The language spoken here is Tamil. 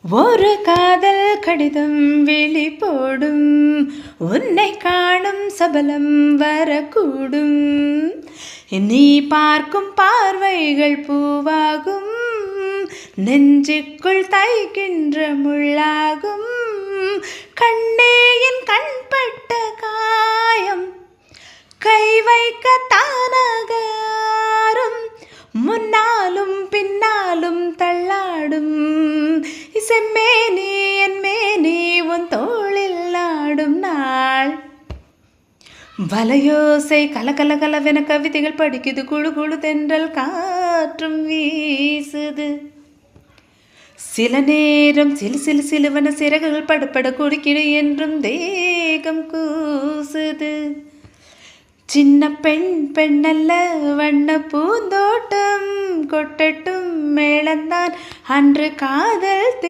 ஒரு காதல் கடிதம் வெளி போடும், உன்னை காணும் சபலம் வரக்கூடும். நீ பார்க்கும் பார்வைகள் பூவாகும், நெஞ்சுக்குள் தைக்கின்ற முள்ளாகும். கண்ணே என் கண்பட்ட காயம், கை வைக்க தானாக ஆறும், முன்னாலும் பின்னாலும் தள்ளாடும். செம்மேனி என் மேனி உன் தோளில் ஆடும் நாள். வலையோசை கலகல கலவென கவிதைகள் படிக்குது, குழு குழு தென்றல் காற்றும் வீசுது. சில நேரம் சிலு சிலு சிலுவன சிறகுகள் படப்பட குறுக்கிடு என்றும் தேகம் கூசுது. சின்ன பெண் பெண்ணல்ல வண்ண பூந்தோட்டம், கொட்டட்டும் மேளந்தான் அன்று காதல்